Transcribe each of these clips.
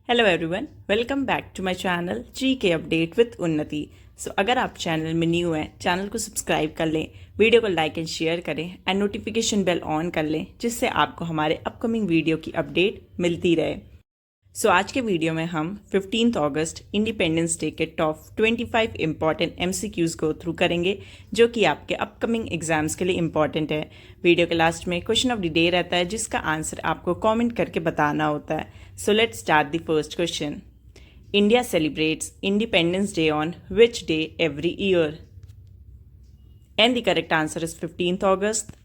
Hello everyone, welcome back to my channel GK update with Unnati. So अगर आप channel में new हैं, channel को सब्सक्राइब कर लें, वीडियो को लाइक एंड शेयर करें एंड नोटिफिकेशन बेल ऑन कर लें, जिससे आपको हमारे अपकमिंग वीडियो की अपडेट मिलती रहे। सो आज के वीडियो में हम 15 अगस्त इंडिपेंडेंस डे के top 25 important MCQs go through करेंगे, जो कि आपके अपकमिंग एग्जाम्स के लिए इंपॉर्टेंट है। वीडियो के लास्ट में क्वेश्चन ऑफ द डे रहता है, जिसका आंसर आपको कमेंट करके बताना होता है। So let's start the first question. India celebrates independence day on which day every year? And the correct answer is 15 August.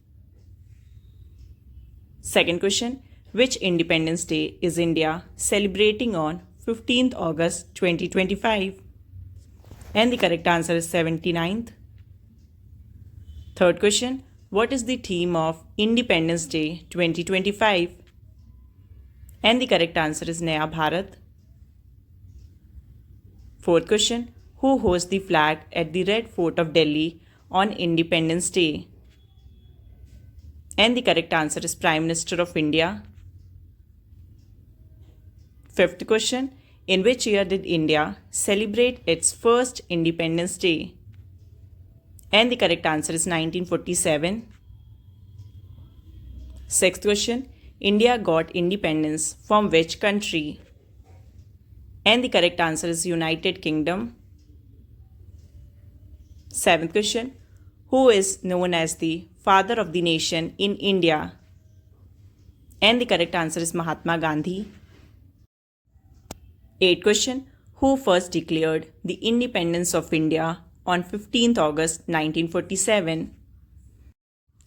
Second question, which Independence Day is India celebrating on 15th August 2025? And the correct answer is 79th. Third question, what is the theme of Independence Day 2025? And the correct answer is Naya Bharat. Fourth question, who hosts the flag at the Red Fort of Delhi on Independence Day? And the correct answer is Prime Minister of India. Fifth question, in which year did India celebrate its first Independence Day? And the correct answer is 1947. Sixth question, India got independence from which country? And the correct answer is United Kingdom. Seventh question, who is known as the father of the nation in India? And the correct answer is Mahatma Gandhi. Eighth question, who first declared the independence of India on 15th August 1947?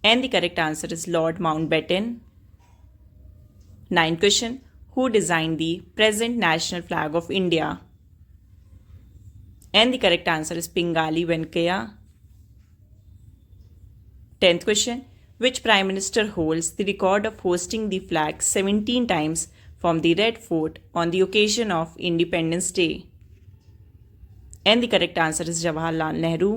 And the correct answer is Lord Mountbatten. Ninth question, who designed the present national flag of India? And the correct answer is Pingali Venkaiah. 10th question, which Prime Minister holds the record of hosting the flag 17 times from the Red Fort on the occasion of Independence Day? And the correct answer is Jawaharlal Nehru.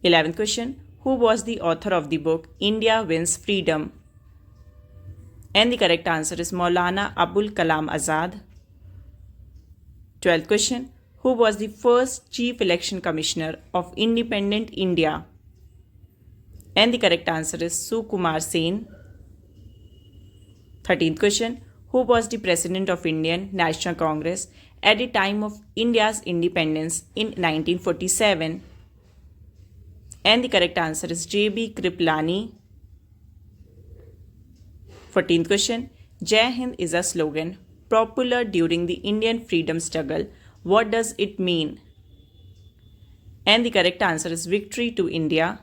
11th question, who was the author of the book India Wins Freedom? And the correct answer is Maulana Abul Kalam Azad. 12th question, who was the first Chief Election Commissioner of Independent India? And the correct answer is Sukumar Sen. 13th question, who was the President of Indian National Congress at the time of India's independence in 1947? And the correct answer is J.B. Kripalani. 14th question, Jai Hind is a slogan popular during the Indian freedom struggle. What does it mean? And the correct answer is victory to India.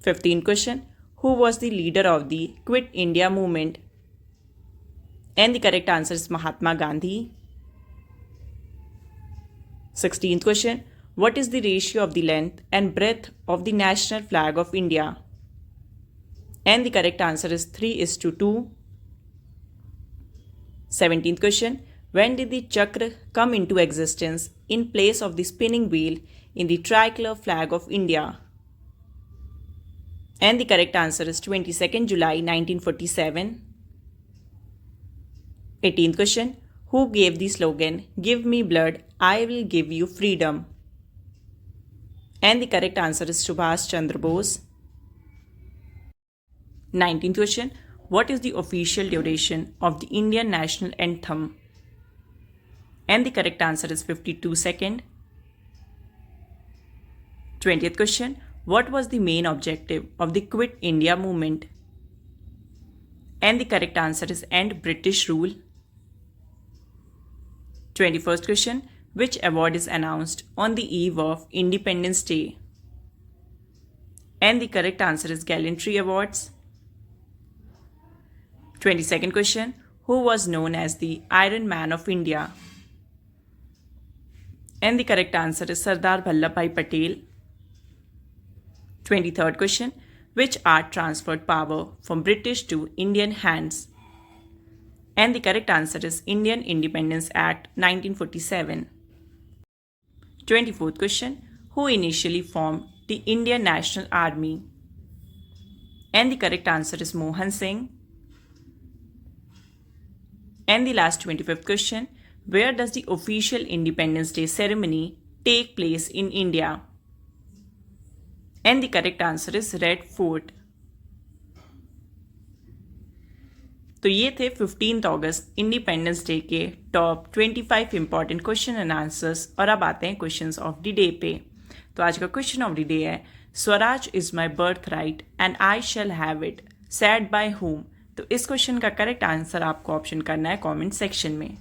15th question, who was the leader of the Quit India movement? And the correct answer is Mahatma Gandhi. 16th question, what is the ratio of the length and breadth of the national flag of India? And the correct answer is 3:2. 17th question, when did the chakra come into existence in place of the spinning wheel in the tricolor flag of India? And the correct answer is 22nd July 1947. 18th question, who gave the slogan "Give me blood, I will give you freedom"? And the correct answer is Subhash Chandra Bose. 19th question, what is the official duration of the Indian national anthem? And the correct answer is 52 seconds. 20th question, what was the main objective of the Quit India movement? And the correct answer is end British rule. 21st question, which award is announced on the eve of Independence Day? And the correct answer is Gallantry Awards. 22nd question, who was known as the Iron Man of India? And the correct answer is Sardar Vallabhbhai Patel. 23rd question, which art transferred power from British to Indian hands? And the correct answer is Indian Independence Act 1947. 24th question, who initially formed the Indian National Army? And the correct answer is Mohan Singh. And the last 25th question, where does the official Independence Day ceremony take place in India? And the correct answer is Red Fort. तो ये थे 15 अगस्त independence day के top 25 important question and answers. और अब आते हैं questions of the day पे। तो आज का क्वेश्चन ऑफ द डे है, Swaraj is my birth right and I shall have it, said bye home. तो इस क्वेश्चन का करेक्ट आंसर आपको ऑप्शन करना है कमेंट सेक्शन में।